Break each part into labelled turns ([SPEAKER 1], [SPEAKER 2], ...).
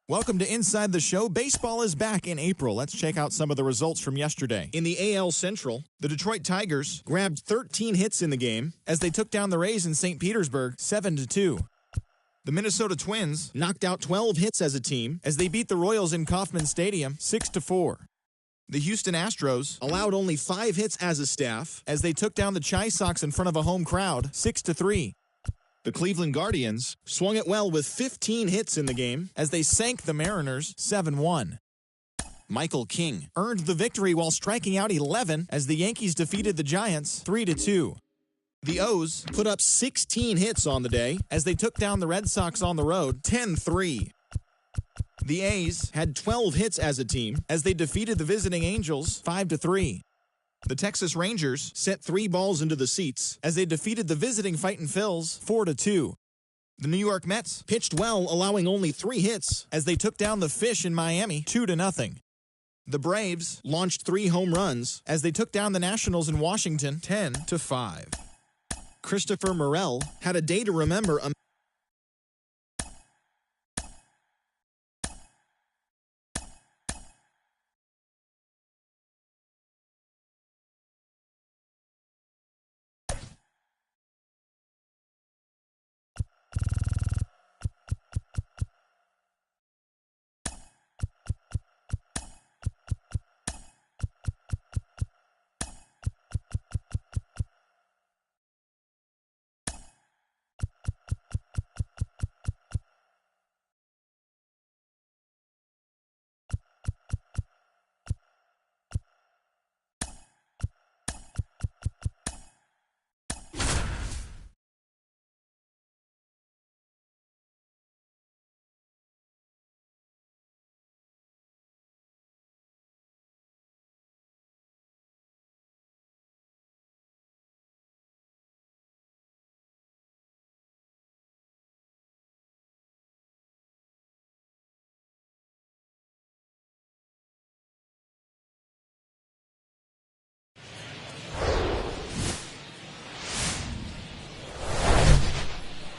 [SPEAKER 1] Welcome to Inside the Show. Baseball is back in April. Let's check out some of the results from yesterday. In the AL Central, the Detroit Tigers grabbed 13 hits in the game as they took down the Rays in St. Petersburg 7-2. The Minnesota Twins knocked out 12 hits as a team as they beat the Royals in Kauffman Stadium 6-4. The Houston Astros allowed only 5 hits as a staff as they took down the Chi Sox in front of a home crowd 6-3. The Cleveland Guardians swung it well with 15 hits in the game as they sank the Mariners 7-1. Michael King earned the victory while striking out 11 as the Yankees defeated the Giants 3-2. The O's put up 16 hits on the day as they took down the Red Sox on the road 10-3. The A's had 12 hits as a team as they defeated the visiting Angels 5-3. The Texas Rangers sent 3 balls into the seats as they defeated the visiting Fightin' Phils 4-2. The New York Mets pitched well, allowing only 3 hits as they took down the Fish in Miami 2-0. The Braves launched 3 home runs as they took down the Nationals in Washington 10-5. Christopher Morel had a day to remember.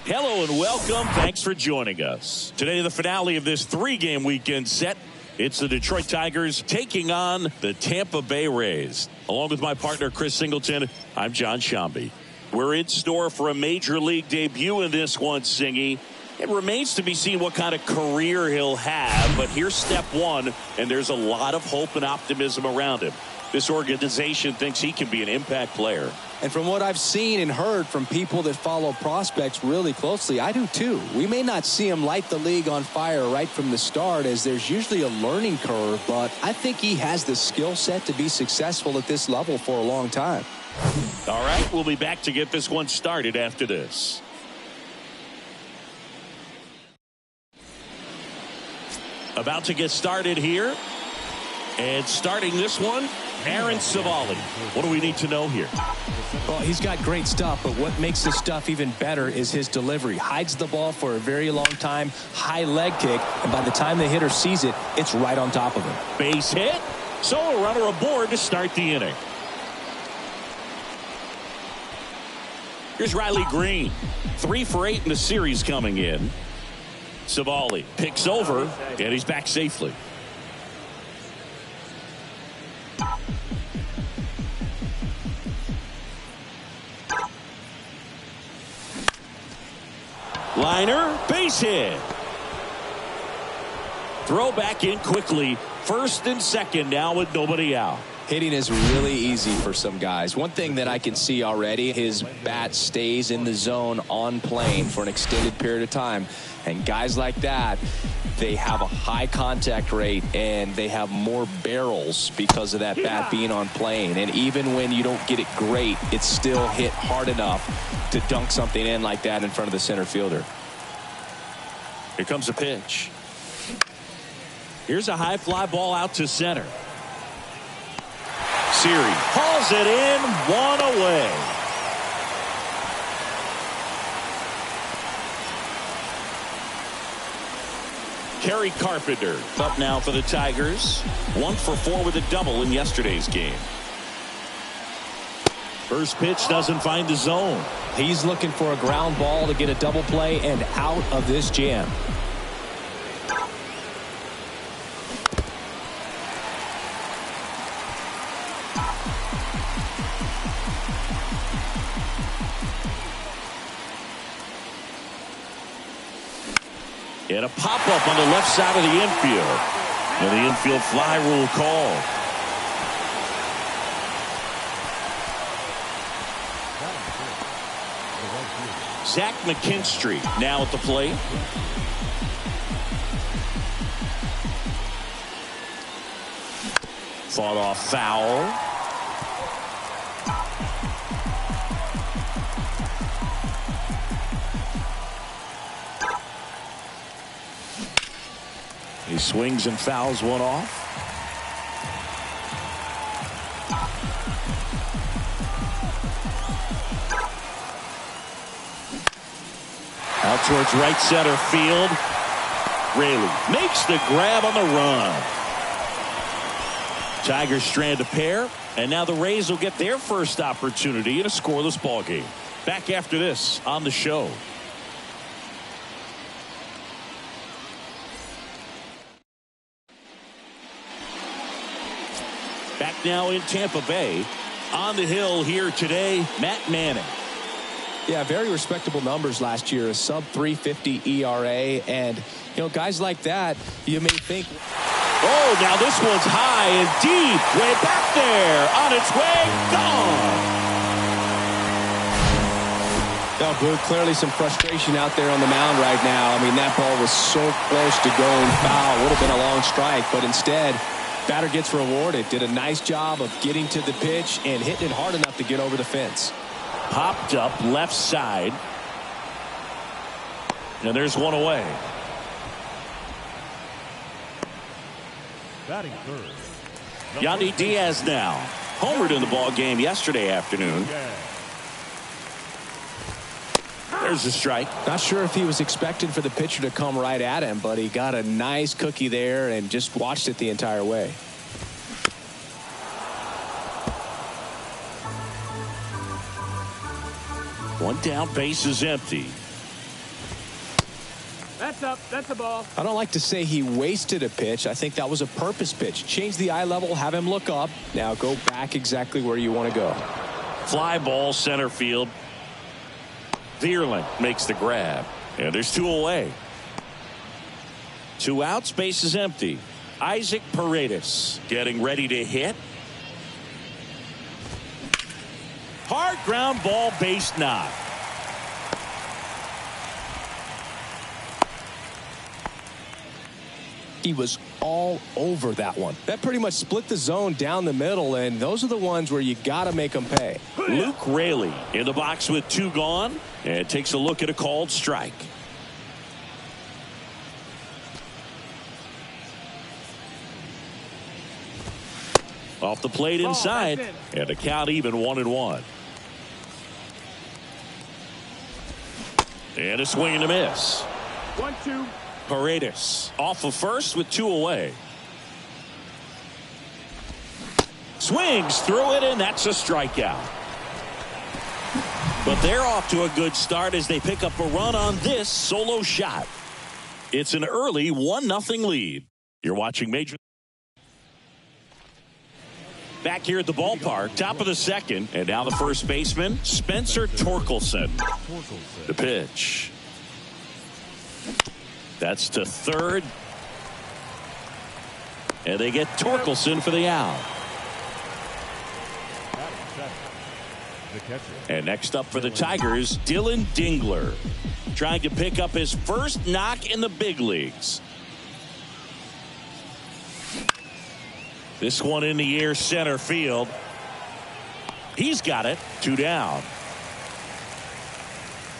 [SPEAKER 2] Hello and welcome. Thanks for joining us. Today, the finale of this 3-game weekend set. It's the Detroit Tigers taking on the Tampa Bay Rays. Along with my partner, Chris Singleton, I'm John Shambi. We're in store for a major league debut in this one, Singy. It remains to be seen what kind of career he'll have, but here's step 1, and there's a lot of hope and optimism around him. This organization thinks he can be an impact player.
[SPEAKER 3] And from what I've seen and heard from people that follow prospects really closely, I do too. We may not see him light the league on fire right from the start, as there's usually a learning curve, but I think he has the skill set to be successful at this level for a long time.
[SPEAKER 2] All right, we'll be back to get this one started after this. About to get started here. And starting this one, Aaron Civale. What do we need to know here?
[SPEAKER 3] Well, he's got great stuff, but what makes this stuff even better is his delivery. Hides the ball for a very long time, high leg kick, and by the time the hitter sees it, it's right on top of him.
[SPEAKER 2] Base hit, so a runner aboard to start the inning. Here's Riley Green, 3 for 8 in the series coming in. Civale picks over, and he's back safely. Liner, base hit. Throw back in quickly. First and second now with nobody out.
[SPEAKER 3] Hitting is really easy for some guys. One thing that I can see already, his bat stays in the zone on plane for an extended period of time. And guys like that, they have a high contact rate and they have more barrels because of that bat being on plane. And even when you don't get it great, it's still hit hard enough to dunk something in like that in front of the center fielder.
[SPEAKER 2] Here comes a pitch. Here's a high fly ball out to center. Siri hauls it in, 1 away. Kerry Carpenter up now for the Tigers. 1 for 4 with a double in yesterday's game. First pitch doesn't find the zone.
[SPEAKER 3] He's looking for a ground ball to get a double play and out of this jam.
[SPEAKER 2] And a pop-up on the left side of the infield. And the infield fly rule called. Zach McKinstry now at the plate. Fought off foul. He swings and fouls one off. Out towards right center field. Raley makes the grab on the run. Tigers strand a pair, and now the Rays will get their first opportunity in a scoreless ball game. Back after this on the show. Back now in Tampa Bay. On the hill here today, Matt Manning.
[SPEAKER 3] Yeah, very respectable numbers last year. A sub 3.50 ERA. And, you know, guys like that, you may think.
[SPEAKER 2] Oh, now this one's high and deep. Way back there. On its way. Gone.
[SPEAKER 3] Oh, Boo, clearly some frustration out there on the mound right now. I mean, that ball was so close to going foul. Would have been a long strike, but instead, batter gets rewarded. Did a nice job of getting to the pitch and hitting it hard enough to get over the fence.
[SPEAKER 2] Popped up left side. And there's one away.
[SPEAKER 4] Batting third.
[SPEAKER 2] Yandy Diaz now. Homered in the ball game yesterday afternoon. There's a strike.
[SPEAKER 3] Not sure if he was expecting for the pitcher to come right at him, but he got a nice cookie there and just watched it the entire way.
[SPEAKER 2] One down, base is empty.
[SPEAKER 4] That's up. That's a ball.
[SPEAKER 3] I don't like to say he wasted a pitch. I think that was a purpose pitch. Change the eye level, have him look up. Now go back exactly where you want to go.
[SPEAKER 2] Fly ball center field. Vierling makes the grab. And there's two away. Two outs, base is empty. Isaac Paredes getting ready to hit. Hard ground ball, base knock.
[SPEAKER 3] He was all over that one. That pretty much split the zone down the middle, and those are the ones where you got to make them pay.
[SPEAKER 2] Luke Raley in the box with two gone and takes a look at a called strike. Off the plate inside, and the count even 1-1. And a swing and a miss.
[SPEAKER 4] 1-2.
[SPEAKER 2] Paredes off of first with two away. Swings through it, and that's a strikeout. But they're off to a good start as they pick up a run on this solo shot. It's an early 1-0 lead. You're watching Major. Back here at the ballpark, top of the second, and now the first baseman, Spencer Torkelson. The pitch. That's to third. And they get Torkelson for the out. And next up for the Tigers, Dylan Dingler, trying to pick up his first knock in the big leagues. This one in the air, center field. He's got it. Two down.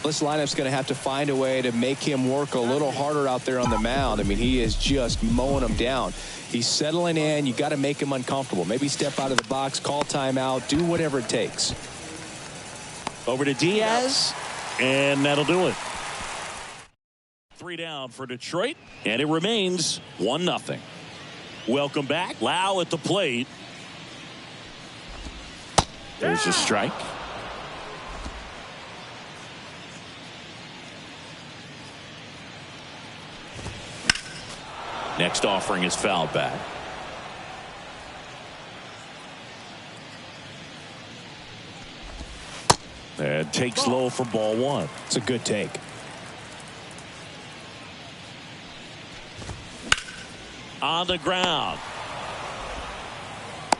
[SPEAKER 3] This lineup's going to have to find a way to make him work a little harder out there on the mound. I mean, he is just mowing them down. He's settling in. You got to make him uncomfortable. Maybe step out of the box, call timeout, do whatever it takes.
[SPEAKER 2] Over to Diaz, and that'll do it. 3 down for Detroit, and it remains 1-0. Welcome back. Lau at the plate. There's a strike. Next offering is fouled back. And takes low for ball one.
[SPEAKER 3] It's a good take.
[SPEAKER 2] On the ground.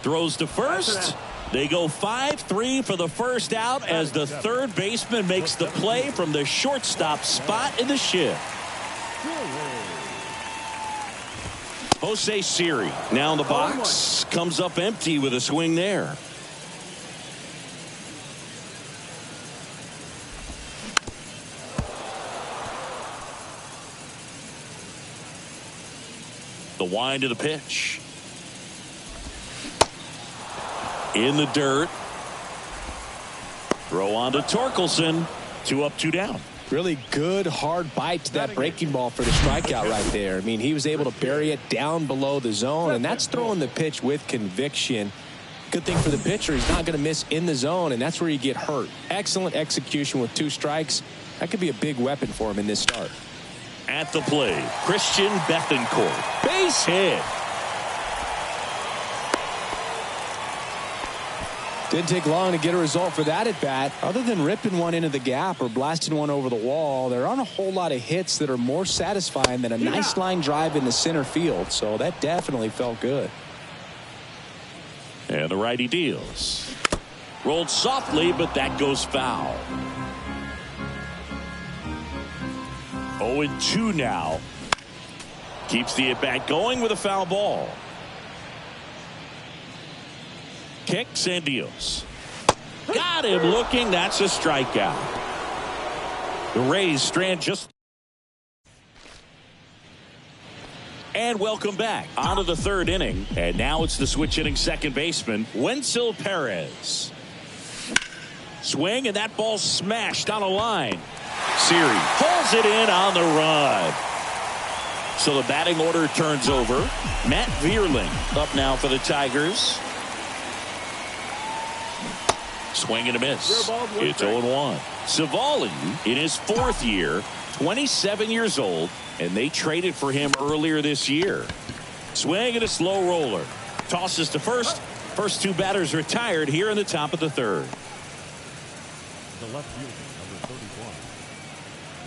[SPEAKER 2] Throws to first. They go 5-3 for the first out as the third baseman makes the play from the shortstop spot in the shift. Jose Siri now in the box. Comes up empty with a swing there. The wind of the pitch. In the dirt. Throw on to Torkelson. 2 up, 2 down.
[SPEAKER 3] Really good hard bite to that breaking ball for the strikeout right there. I mean, he was able to bury it down below the zone, and that's throwing the pitch with conviction. Good thing for the pitcher, he's not going to miss in the zone, and that's where you get hurt. Excellent execution with 2 strikes. That could be a big weapon for him in this start.
[SPEAKER 2] At the plate, Christian Bethancourt. Base hit.
[SPEAKER 3] Didn't take long to get a result for that at bat. Other than ripping one into the gap or blasting one over the wall, there aren't a whole lot of hits that are more satisfying than a nice line drive in the center field. So that definitely felt good.
[SPEAKER 2] And the righty deals. Rolled softly, but that goes foul. 0-2 now. Keeps the at-bat going with a foul ball. Kicks and deals. Got him looking. That's a strikeout. The Rays strand just. And welcome back. On to the third inning. And now it's the switch hitting second baseman, Wenzel Perez. Swing, and that ball smashed on a line. Siri pulls it in on the run. So the batting order turns over. Matt Vierling up now for the Tigers. Swing and a miss. It's 0-1. Savali in his 4th year, 27 years old, and they traded for him earlier this year. Swing and a slow roller. Tosses to first. First 2 batters retired here in the top of the 3rd.
[SPEAKER 4] The left fielder, number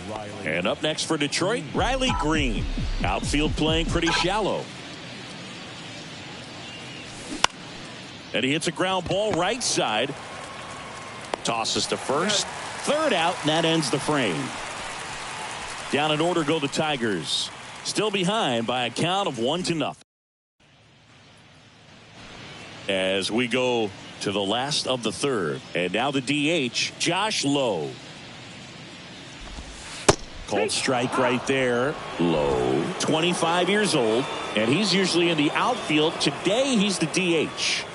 [SPEAKER 4] 31, Riley.
[SPEAKER 2] And up next for Detroit, Riley Green. Outfield playing pretty shallow. And he hits a ground ball right side. Tosses to first. 3rd out, and that ends the frame. Down in order go the Tigers. Still behind by a count of 1-0. As we go to the last of the 3rd. And now the DH, Josh Lowe. Called strike right there. Lowe, 25 years old, and he's usually in the outfield. Today he's the DH.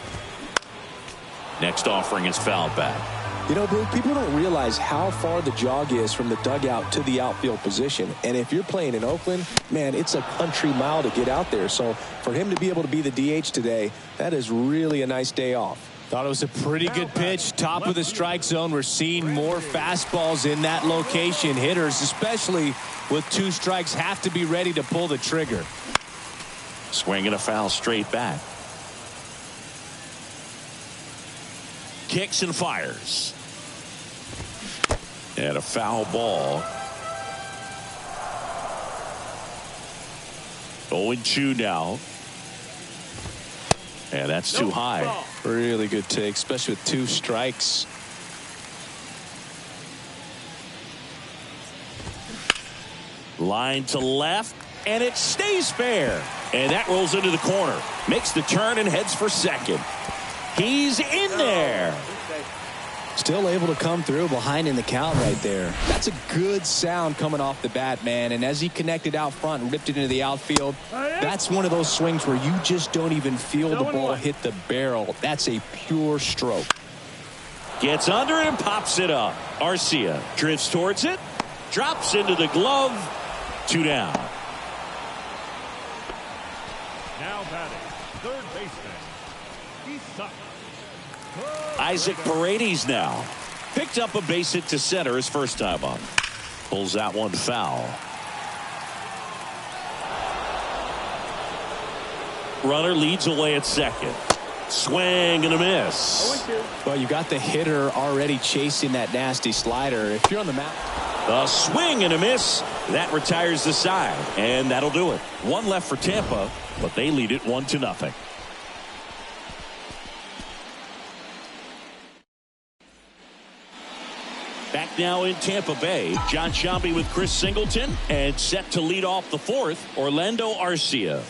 [SPEAKER 2] Next offering is fouled back.
[SPEAKER 3] You know, Blue, people don't realize how far the jog is from the dugout to the outfield position. And if you're playing in Oakland, man, it's a country mile to get out there. So for him to be able to be the DH today, that is really a nice day off. Thought it was a pretty good pitch. Top of the strike zone. We're seeing more fastballs in that location. Hitters, especially with 2 strikes, have to be ready to pull the trigger.
[SPEAKER 2] Swing and a foul straight back. Kicks and fires. And a foul ball. 0-2 now. And that's too high.
[SPEAKER 3] Really good take, especially with 2 strikes.
[SPEAKER 2] Line to left, and it stays fair. And that rolls into the corner. Makes the turn and heads for second. He's in there.
[SPEAKER 3] Still able to come through behind in the count right there. That's a good sound coming off the bat, man. And as he connected out front and ripped it into the outfield, that's one of those swings where you just don't even feel the ball hit the barrel. That's a pure stroke.
[SPEAKER 2] Gets under it and pops it up. Arcia drifts towards it. Drops into the glove. 2 down.
[SPEAKER 4] Now batting, third baseman. He's up.
[SPEAKER 2] Isaac Paredes now. Picked up a base hit to center his first time up. Pulls that one foul. Runner leads away at second. Swing and a miss.
[SPEAKER 3] Well, you got the hitter already chasing that nasty slider. If you're on the mound.
[SPEAKER 2] A swing and a miss. That retires the side. And that'll do it. One left for Tampa, but they lead it 1-0. Back now in Tampa Bay, John Sciambi with Chris Singleton, and set to lead off the fourth, Orlando Arcia.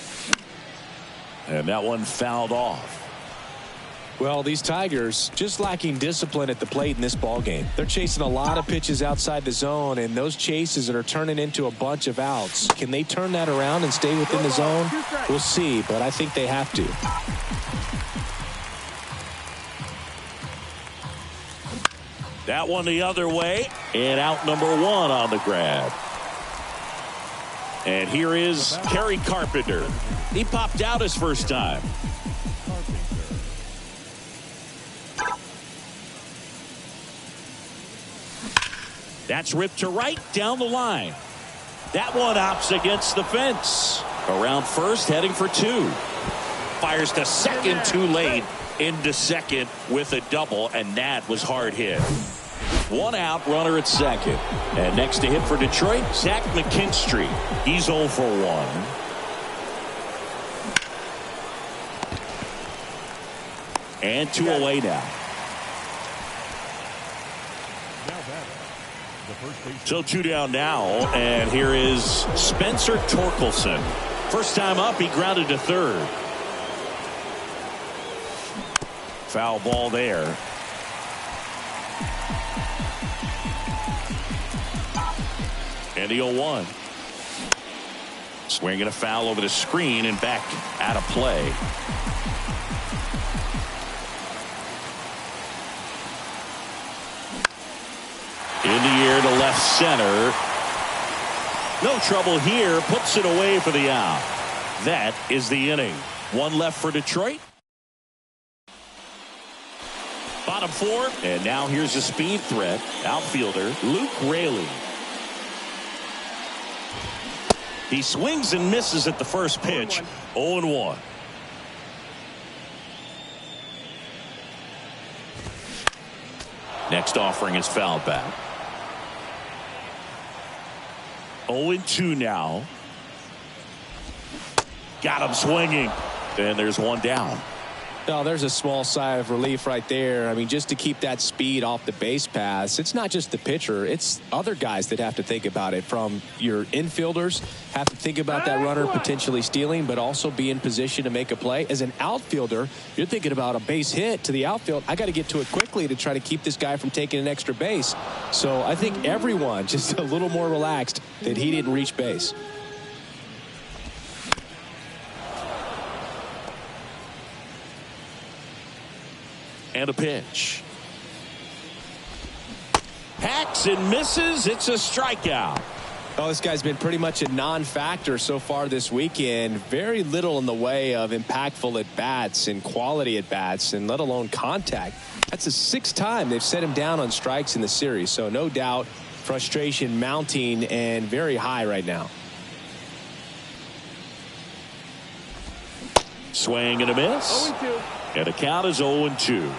[SPEAKER 2] And that one fouled off.
[SPEAKER 3] Well, these Tigers just lacking discipline at the plate in this ball game. They're chasing a lot of pitches outside the zone, and those chases that are turning into a bunch of outs. Can they turn that around and stay within the zone? We'll see, but I think they have to.
[SPEAKER 2] That one the other way, and out number one on the grab. And here is Kerry Carpenter. He popped out his first time. That's ripped to right down the line. That one opts against the fence. Around first, heading for two. Fires to second too late. Into second with a double, and that was hard hit. One out, runner at second. And next to hit for Detroit, Zach McKinstry. He's 0 for 1. And 2 away now. So 2 down now, and here is Spencer Torkelson. First time up, he grounded to third. Foul ball there. And the 0-1. Swinging a foul over the screen and back out of play. In the air to left center. No trouble here. Puts it away for the out. That is the inning. One left for Detroit. Bottom four. And now here's a speed threat. Outfielder Luke Raley. He swings and misses at the first pitch. 0-1. Next offering is fouled back. 0-2 now. Got him swinging. And there's one down.
[SPEAKER 3] Oh, there's a small sigh of relief right there. I mean, just to keep that speed off the base paths. It's not just the pitcher. It's other guys that have to think about it. From your infielders have to think about that runner potentially stealing, but also be in position to make a play. As an outfielder, you're thinking about a base hit to the outfield. I got to get to it quickly to try to keep this guy from taking an extra base. So I think everyone just a little more relaxed that he didn't reach base.
[SPEAKER 2] And a pitch. Hacks and misses. It's a strikeout.
[SPEAKER 3] Oh, this guy's been pretty much a non-factor so far this weekend. Very little in the way of impactful at-bats and quality at-bats, and let alone contact. That's the 6th time they've set him down on strikes in the series. So no doubt frustration mounting and very high right now.
[SPEAKER 2] Swing and a miss.
[SPEAKER 4] 0-2.
[SPEAKER 2] And the count is 0-2.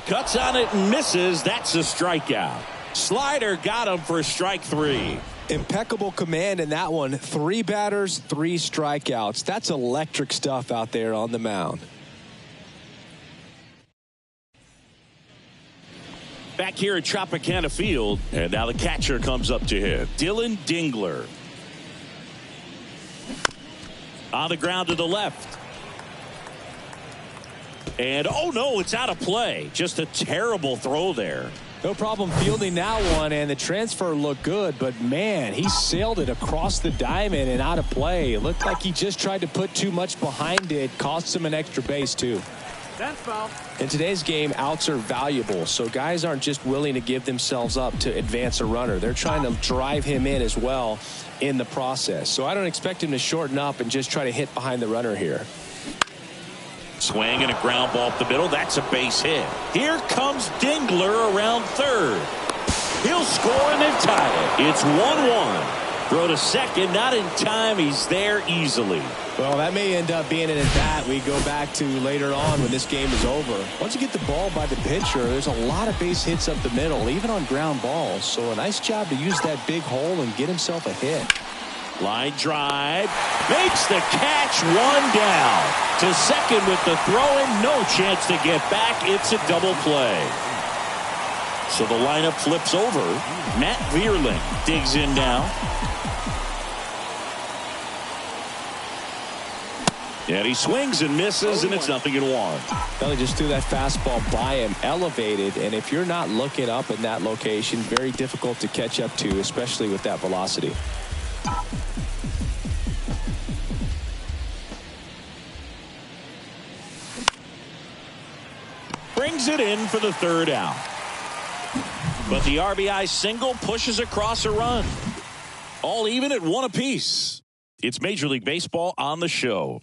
[SPEAKER 2] Cuts on it and misses. That's a strikeout. Slider got him for strike 3.
[SPEAKER 3] Impeccable command in that one. 3 batters, 3 strikeouts. That's electric stuff out there on the mound.
[SPEAKER 2] Back here at Tropicana Field, and now the catcher comes up to hit. Dylan Dingler. On the ground to the left. And, oh, no, it's out of play. Just a terrible throw there.
[SPEAKER 3] No problem fielding that one, and the transfer looked good, but, man, he sailed it across the diamond and out of play. It looked like he just tried to put too much behind it. Cost him an extra base, too.
[SPEAKER 4] That's foul.
[SPEAKER 3] In today's game, outs are valuable, so guys aren't just willing to give themselves up to advance a runner. They're trying to drive him in as well in the process. So I don't expect him to shorten up and just try to hit behind the runner here.
[SPEAKER 2] Swing and a ground ball up the middle. That's a base hit. Here comes Dingler around third. He'll score and then tie it. It's 1-1. Throw to second, not in time. He's there easily.
[SPEAKER 3] Well, that may end up being an at-bat we go back to later on when this game is over. Once you get the ball by the pitcher, there's a lot of base hits up the middle, even on ground balls. So a nice job to use that big hole and get himself a hit.
[SPEAKER 2] Line drive. Makes the catch. One down. To second with the throw-in. No chance to get back. It's a double play. So the lineup flips over. Matt Vierling digs in now. And he swings and misses, and it's 0-1.
[SPEAKER 3] Well, he just threw that fastball by him, elevated, and if you're not looking up in that location, very difficult to catch up to, especially with that velocity.
[SPEAKER 2] Brings it in for the third out. But the RBI single pushes across a run. All even at 1 apiece. It's Major League Baseball on the show.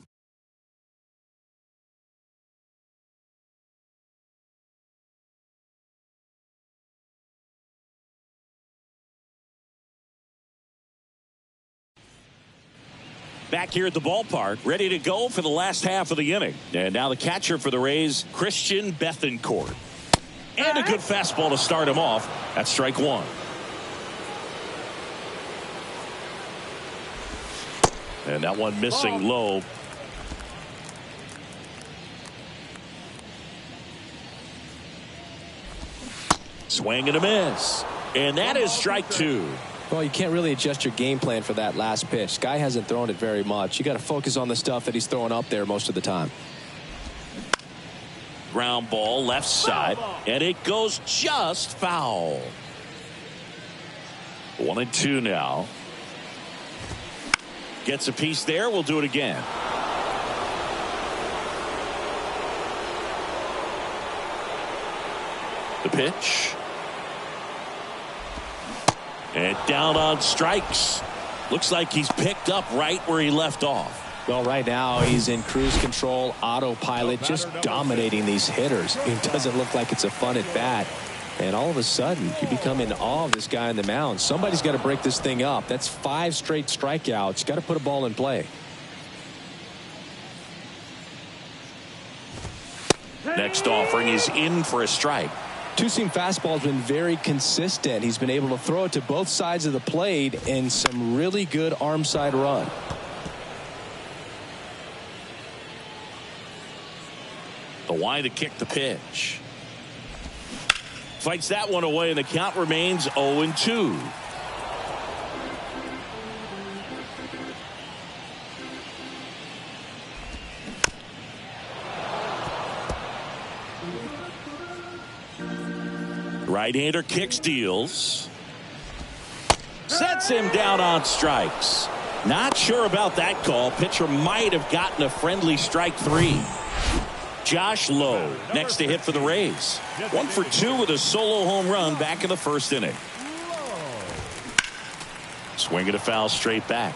[SPEAKER 2] Back here at the ballpark, ready to go for the last half of the inning. And now the catcher for the Rays, Christian Bethancourt. And a good fastball to start him off. That's strike one. And that one missing low. Swing and a miss. And that is strike two.
[SPEAKER 3] Well, you can't really adjust your game plan for that last pitch. Guy hasn't thrown it very much. You got to focus on the stuff that he's throwing up there most of the time.
[SPEAKER 2] Ground ball left side, and it goes just foul. 1-2 now. Gets a piece there. We'll do it again. The pitch. And down on strikes. Looks like he's picked up right where he left off.
[SPEAKER 3] Well, right now he's in cruise control, autopilot, just dominating these hitters. It doesn't look like it's a fun at bat. And all of a sudden, you become in awe of this guy on the mound. Somebody's got to break this thing up. That's 5 straight strikeouts. Got to put a ball in play.
[SPEAKER 2] Next offering is in for a strike.
[SPEAKER 3] Two-seam fastball has been very consistent. He's been able to throw it to both sides of the plate and some really good arm side run.
[SPEAKER 2] The wide to kick the pitch. Fights that one away, and the count remains 0-2. Right-hander kicks, deals. Sets him down on strikes. Not sure about that call. Pitcher might have gotten a friendly strike 3. Josh Lowe next to hit for the Rays. 1 for 2 with a solo home run back in the first inning. Swing and a foul straight back.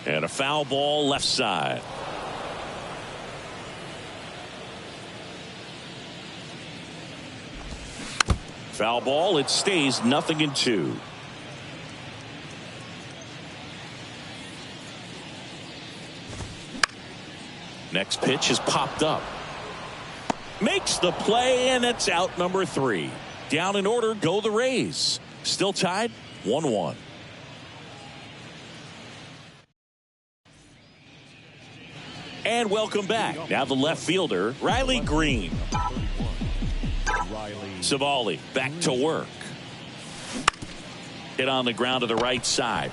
[SPEAKER 2] And a foul ball left side. Foul ball. It stays 0-2. Next pitch is popped up. Makes the play, and it's out number 3. Down in order go the Rays. Still tied 1-1. And welcome back. Now the left fielder, Riley Green. Savali back to work. Hit on the ground to the right side.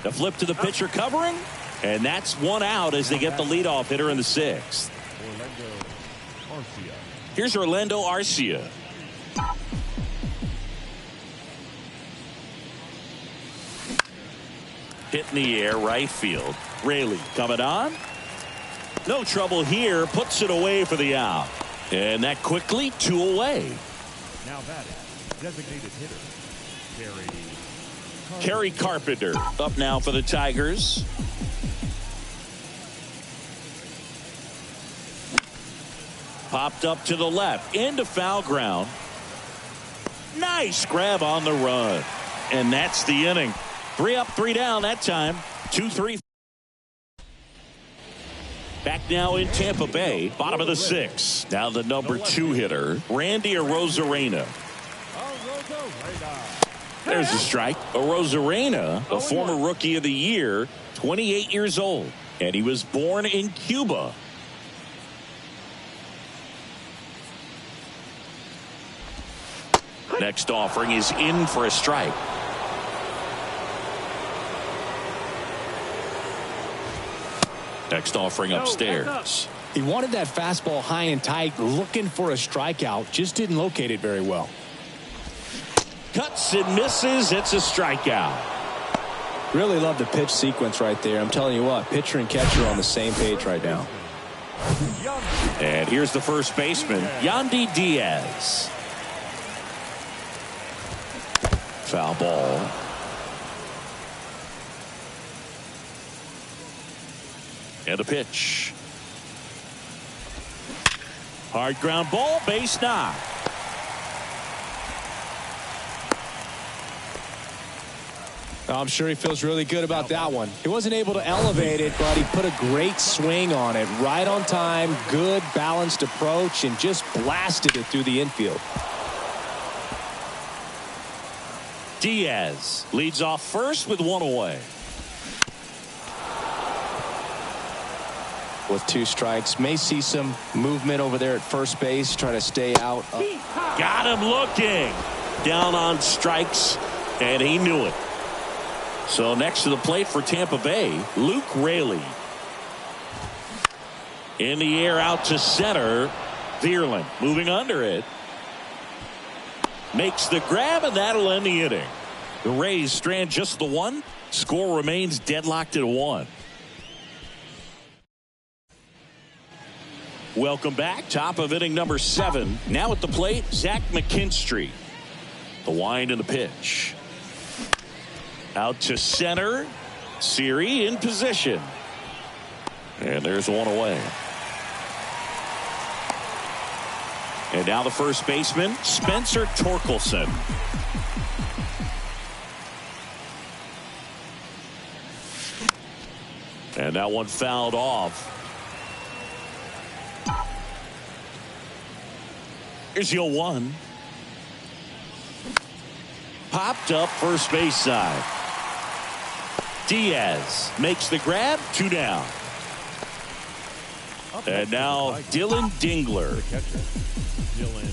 [SPEAKER 2] The flip to the pitcher covering. And that's 1 out as they get the leadoff hitter in the 6th. Here's Orlando Arcia. Hit in the air, right field. Raley coming on. No trouble here. Puts it away for the out. And that quickly 2 away.
[SPEAKER 4] Now batting, designated hitter, Gary
[SPEAKER 2] Kerry Carpenter up now for the Tigers. Popped up to the left into foul ground. Nice grab on the run. And that's the inning. 3 up, 3 down that time. 2-3. Back now in Tampa Bay, bottom of the 6th. Now the number 2 hitter, Randy Arozarena. There's a strike. Arozarena, a former Rookie of the Year, 28 years old, and he was born in Cuba. Next offering is in for a strike. Next offering upstairs.
[SPEAKER 3] He wanted that fastball high and tight, looking for a strikeout. Just didn't locate it very well.
[SPEAKER 2] Cuts and misses. It's a strikeout.
[SPEAKER 3] Really love the pitch sequence right there. I'm telling you what, pitcher and catcher are on the same page right now.
[SPEAKER 2] And here's the first baseman, Yandy Diaz. Foul ball. And a pitch. Hard ground ball, base knock.
[SPEAKER 3] I'm sure he feels really good about that one. He wasn't able to elevate it, but he put a great swing on it. Right on time, good balanced approach, and just blasted it through the infield.
[SPEAKER 2] Diaz leads off first with 1 away.
[SPEAKER 3] With 2 strikes, may see some movement over there at first base, try to stay out.
[SPEAKER 2] Got him looking. Down on strikes, and he knew it. So next to the plate for Tampa Bay, Luke Raley. In the air out to center. Vierling moving under it. Makes the grab, and that'll end the inning. The Rays strand just the 1. Score remains deadlocked at 1. Welcome back. Top of inning number 7. Now at the plate, Zach McKinstry. The wind and the pitch. Out to center. Siri in position. And there's 1 away. And now the first baseman, Spencer Torkelson. And that one fouled off. Here's the 0-1. Popped up first base side. Diaz makes the grab. 2 down. And now Dylan Dingler.
[SPEAKER 4] Dylan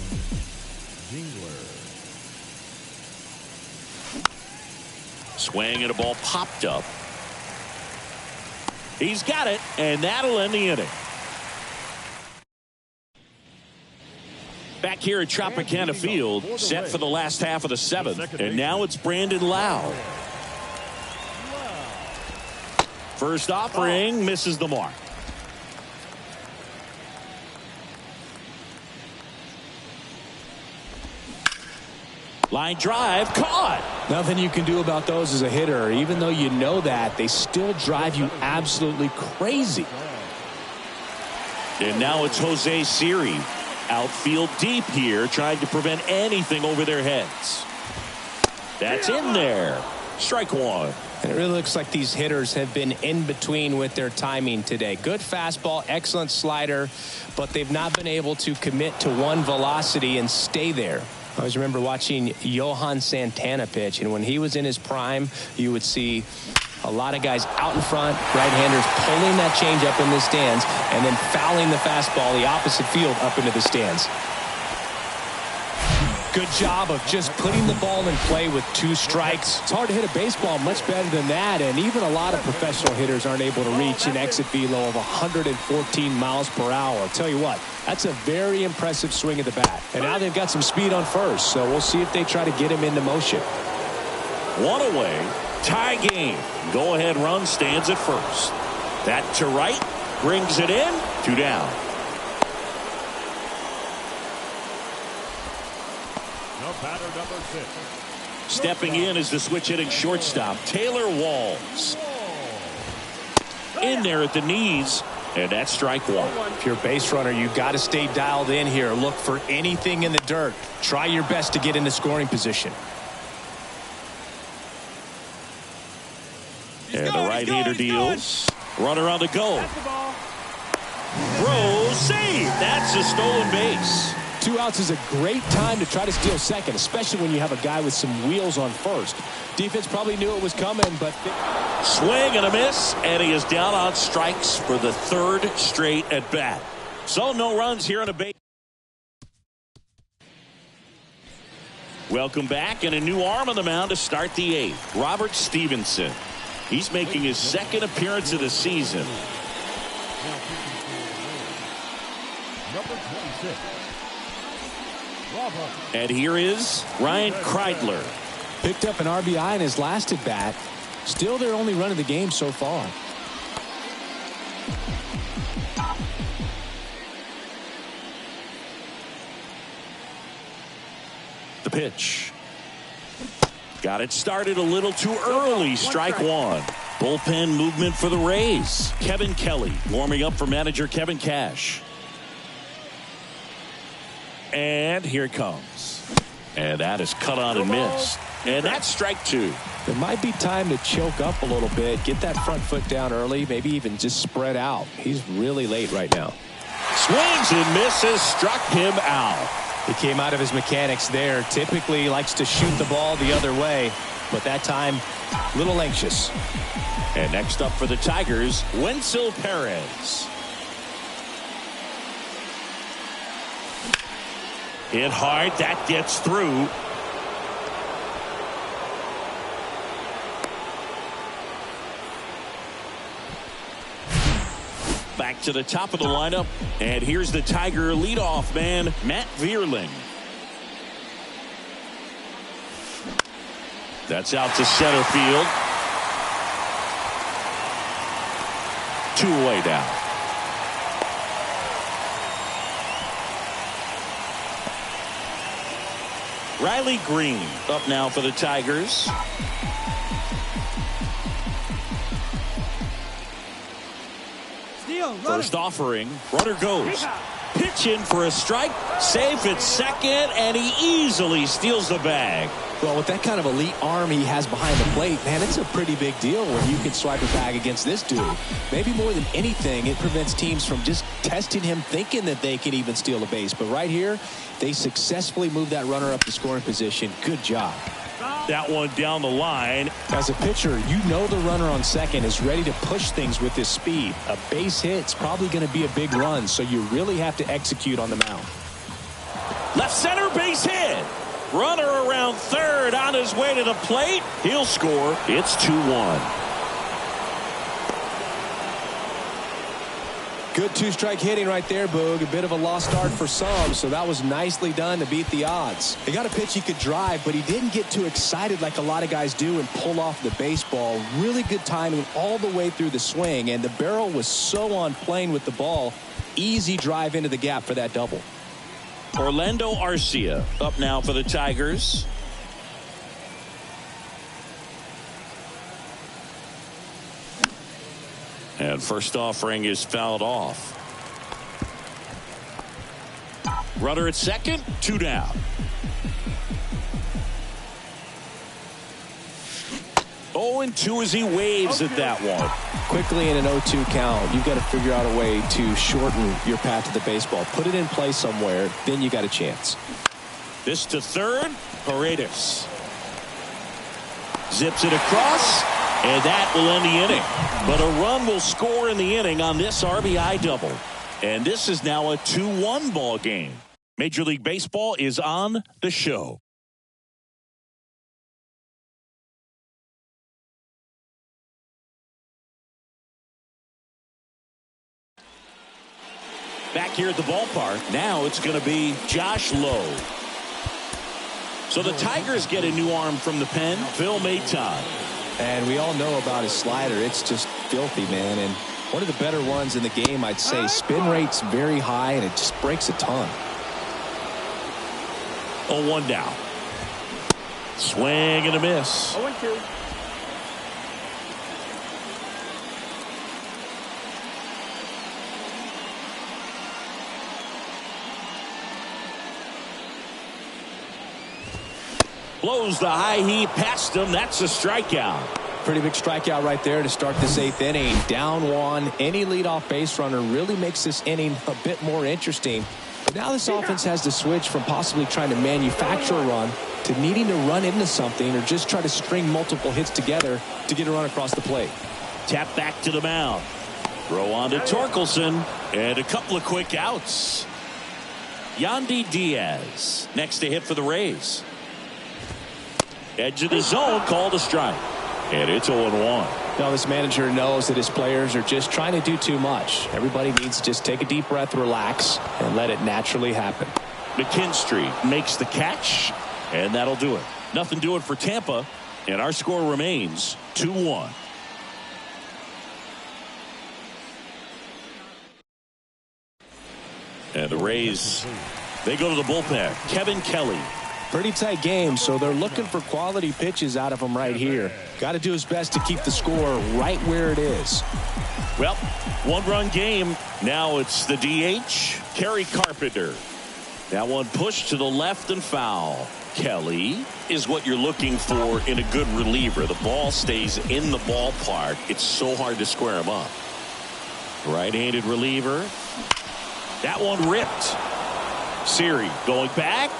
[SPEAKER 4] Dingler.
[SPEAKER 2] Swing and a ball popped up. He's got it, and that'll end the inning. Back here at Tropicana Field, set for the last half of the 7th, and now it's Brandon Lau. First offering misses the mark. Line drive, caught.
[SPEAKER 3] Nothing you can do about those as a hitter. Even though you know that, they still drive you absolutely crazy.
[SPEAKER 2] And now it's Jose Siri. Outfield deep here, trying to prevent anything over their heads. That's in there. Strike 1.
[SPEAKER 3] And it really looks like these hitters have been in between with their timing today. Good fastball, excellent slider, but they've not been able to commit to one velocity and stay there. I always remember watching Johan Santana pitch, and when he was in his prime, you would see a lot of guys out in front, right-handers pulling that change up in the stands, and then fouling the fastball the opposite field up into the stands. Good job of just putting the ball in play with 2 strikes. It's hard to hit a baseball much better than that, and even a lot of professional hitters aren't able to reach an exit velo of 114 miles per hour. I'll tell you what, that's a very impressive swing of the bat. And now they've got some speed on first, so we'll see if they try to get him into motion.
[SPEAKER 2] 1 away, tie game. Go-ahead run stands at first. That to right, brings it in, 2 down.
[SPEAKER 4] The batter number 6,
[SPEAKER 2] Stepping in is the switch hitting shortstop, Taylor Walls. In there at the knees, and that's strike one.
[SPEAKER 3] If you're a base runner, you've got to stay dialed in here. Look for anything in the dirt. Try your best to get into scoring position.
[SPEAKER 2] And the right-hander deals. Runner on the go. Throw, save. That's a stolen base.
[SPEAKER 3] 2 outs is a great time to try to steal second, especially when you have a guy with some wheels on first. Defense probably knew it was coming, but
[SPEAKER 2] swing and a miss, and he is down on strikes for the 3rd straight at bat. So no runs here on a base. Welcome back, and a new arm on the mound to start the 8th. Robert Stevenson. He's making his 2nd appearance of the season.
[SPEAKER 4] Number 26.
[SPEAKER 2] And here is Ryan Kreidler.
[SPEAKER 3] Picked up an RBI in his last at bat. Still their only run of the game so far.
[SPEAKER 2] The pitch. Got it started a little too early. Strike one. Bullpen movement for the Rays. Kevin Kelly warming up for manager Kevin Cash. And here it comes. And that is cut on and missed. And that's strike two.
[SPEAKER 3] There might be time to choke up a little bit. Get that front foot down early. Maybe even just spread out. He's really late right now.
[SPEAKER 2] Swings and misses. Struck him out.
[SPEAKER 3] He came out of his mechanics there. Typically likes to shoot the ball the other way. But that time, a little anxious.
[SPEAKER 2] And next up for the Tigers, Wenzel Perez. Hit hard. That gets through. Back to the top of the lineup. And here's the Tiger leadoff man, Matt Vierling. That's out to center field. 2 away now. Riley Green up now for the Tigers. First offering, runner goes. Pitch in for a strike, safe at second, and he easily steals the bag.
[SPEAKER 3] Well, with that kind of elite arm he has behind the plate, man, it's a pretty big deal when you can swipe a bag against this dude. Maybe more than anything, it prevents teams from just testing him, thinking that they can even steal a base. But right here, they successfully move that runner up to scoring position. Good job.
[SPEAKER 2] That one down the line.
[SPEAKER 3] As a pitcher, you know the runner on second is ready to push things with his speed. A base hit's probably going to be a big run, so you really have to execute on the mound.
[SPEAKER 2] Left center base hit. Runner around third on his way to the plate. He'll score. It's 2-1.
[SPEAKER 3] Good 2-strike hitting right there, Boog. A bit of a lost start for some, so that was nicely done to beat the odds. He got a pitch he could drive, but he didn't get too excited like a lot of guys do and pull off the baseball. Really good timing all the way through the swing, and the barrel was so on plane with the ball. Easy drive into the gap for that double.
[SPEAKER 2] Orlando Arcia up now for the Tigers. And first offering is fouled off. Runner at second, 2 down. And 2 as he waves at that one.
[SPEAKER 3] Quickly in an 0-2 count, you've got to figure out a way to shorten your path to the baseball. Put it in play somewhere, then you got a chance.
[SPEAKER 2] This to third, Paredes. Zips it across, and that will end the inning. But a run will score in the inning on this RBI double. And this is now a 2-1 ball game. Major League Baseball is on the show. Back here at the ballpark, now it's going to be Josh Lowe. So the Tigers get a new arm from the pen, Phil Maton.
[SPEAKER 3] And we all know about his slider. It's just filthy, man. And one of the better ones in the game, I'd say. Spin rate's very high, and it just breaks a ton.
[SPEAKER 2] 0-1 down. Swing and a miss.
[SPEAKER 5] 0-2.
[SPEAKER 2] Blows the high heat past him. That's a strikeout.
[SPEAKER 3] Pretty big strikeout right there to start this 8th inning. Down 1. Any leadoff base runner really makes this inning a bit more interesting. But now this offense has to switch from possibly trying to manufacture a run to needing to run into something or just try to string multiple hits together to get a run across the plate.
[SPEAKER 2] Tap back to the mound. Throw on to Torkelson. And a couple of quick outs. Yandy Diaz next to hit for the Rays. Edge of the zone, called a strike. And it's 0-1.
[SPEAKER 3] Now this manager knows that his players are just trying to do too much. Everybody needs to just take a deep breath, relax, and let it naturally happen.
[SPEAKER 2] McKinstry makes the catch, and that'll do it. Nothing doing for Tampa, and our score remains 2-1. And the Rays, they go to the bullpen. Kevin Kelly.
[SPEAKER 3] Pretty tight game, so they're looking for quality pitches out of him right here. Got to do his best to keep the score right where it is.
[SPEAKER 2] Well, 1-run game. Now it's the DH, Kerry Carpenter. That one pushed to the left and foul. Kelly is what you're looking for in a good reliever. The ball stays in the ballpark. It's so hard to square him up. Right-handed reliever. That one ripped. Siri going back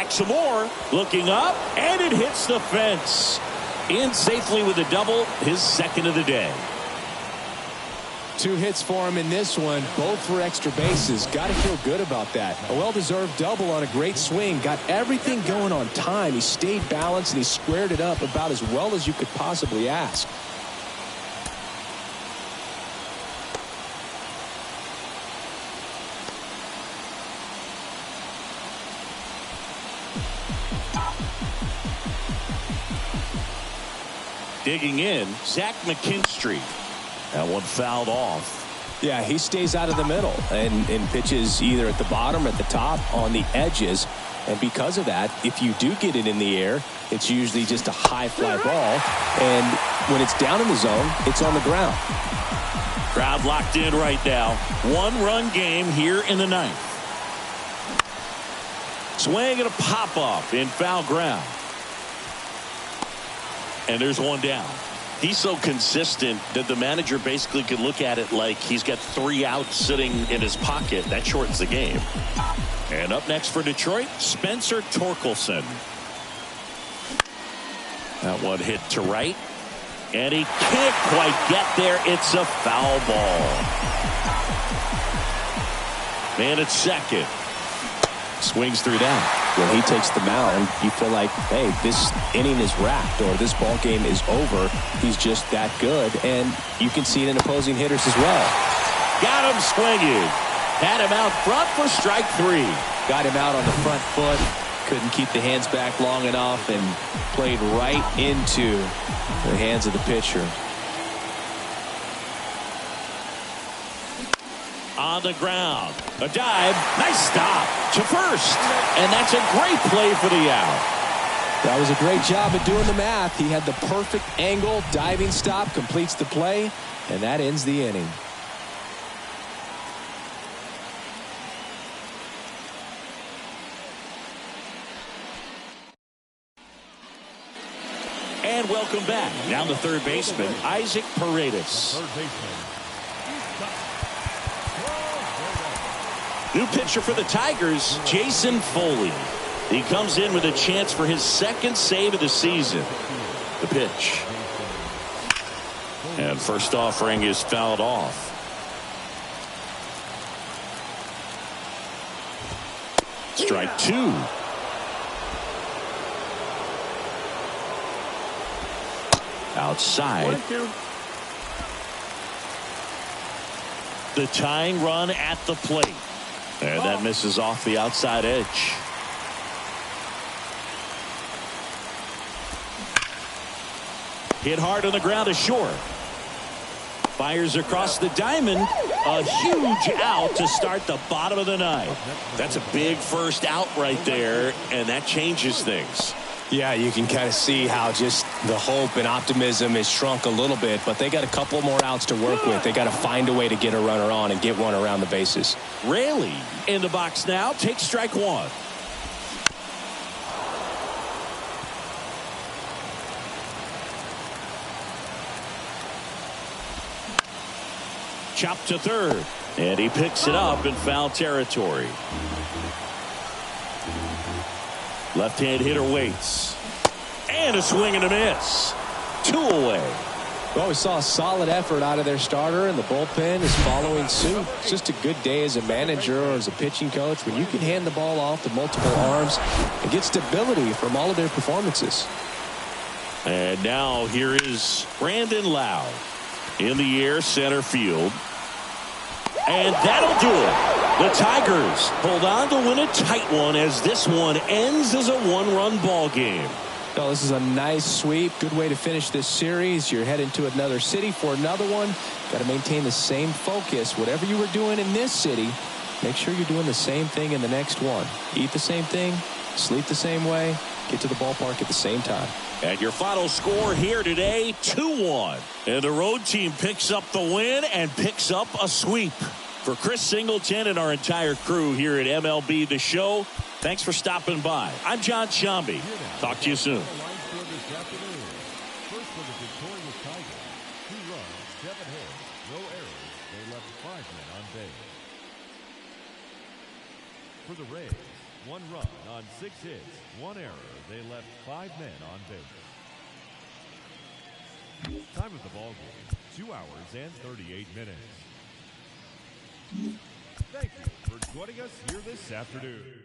[SPEAKER 2] some more, looking up, and it hits the fence. In safely with a double, his second of the day.
[SPEAKER 3] 2 hits for him in this one, both for extra bases. Got to feel good about that. A well-deserved double on a great swing. Got everything going on time. He stayed balanced and he squared it up about as well as you could possibly ask.
[SPEAKER 2] Digging in, Zach McKinstry. That one fouled off.
[SPEAKER 3] Yeah, he stays out of the middle and pitches either at the bottom or at the top on the edges. And because of that, if you do get it in the air, it's usually just a high fly ball. And when it's down in the zone, it's on the ground.
[SPEAKER 2] Crowd locked in right now. 1-run game here in the 9th. Swing and a pop-off in foul ground. And there's one down. He's so consistent that the manager basically could look at it like he's got 3 outs sitting in his pocket. That shortens the game. And up next for Detroit, Spencer Torkelson. That one hit to right. And he can't quite get there. It's a foul ball. Man at second. Swings through that.
[SPEAKER 3] When he takes the mound, you feel like, hey, this inning is wrapped or this ball game is over. He's just that good. And you can see it in opposing hitters as well.
[SPEAKER 2] Got him swinging. Had him out front for strike 3.
[SPEAKER 3] Got him out on the front foot. Couldn't keep the hands back long enough and played right into the hands of the pitcher.
[SPEAKER 2] On the ground. A dive. Nice stop to first. And that's a great play for the out.
[SPEAKER 3] That was a great job of doing the math. He had the perfect angle. Diving stop completes the play. And that ends the inning.
[SPEAKER 2] And welcome back. Now the third baseman, Isaac Paredes.
[SPEAKER 4] Third baseman.
[SPEAKER 2] New pitcher for the Tigers, Jason Foley. He comes in with a chance for his second save of the season. The pitch. And first offering is fouled off. Strike 2. Outside.
[SPEAKER 5] 1-2.
[SPEAKER 2] The tying run at the plate. And that misses off the outside edge. Hit hard on the ground to short. Fires across the diamond. A huge out to start the bottom of the 9th. That's a big first out right there, and that changes things.
[SPEAKER 3] Yeah, you can kind of see how just the hope and optimism is shrunk a little bit, but they got a couple more outs to work with. They got to find a way to get a runner on and get one around the bases.
[SPEAKER 2] Raley in the box now. Takes strike one. Chopped to third, and he picks it up in foul territory. Left-hand hitter waits. And a swing and a miss. 2 away.
[SPEAKER 3] Well, we saw a solid effort out of their starter, and the bullpen is following suit. It's just a good day as a manager or as a pitching coach when you can hand the ball off to multiple arms and get stability from all of their performances.
[SPEAKER 2] And now here is Brandon Lau in the air, center field. And that'll do it. The Tigers hold on to win a tight one as this one ends as a one-run ball game.
[SPEAKER 3] Oh, this is a nice sweep. Good way to finish this series. You're heading to another city for another one. Got to maintain the same focus. Whatever you were doing in this city, make sure you're doing the same thing in the next one. Eat the same thing, sleep the same way, get to the ballpark at the same time.
[SPEAKER 2] And your final score here today, 2-1. And the road team picks up the win and picks up a sweep. For Chris Singleton and our entire crew here at MLB The Show, thanks for stopping by. I'm John Shambi. Talk to you soon.
[SPEAKER 4] First for the victorious Tigers, 2 runs, 7 hits, no errors. They left 5 men on base. For the Rays, 1 run on 6 hits, 1 error. They left 5 men on base. Time of the ball game, 2 hours and 38 minutes. Thank you for joining us here this afternoon.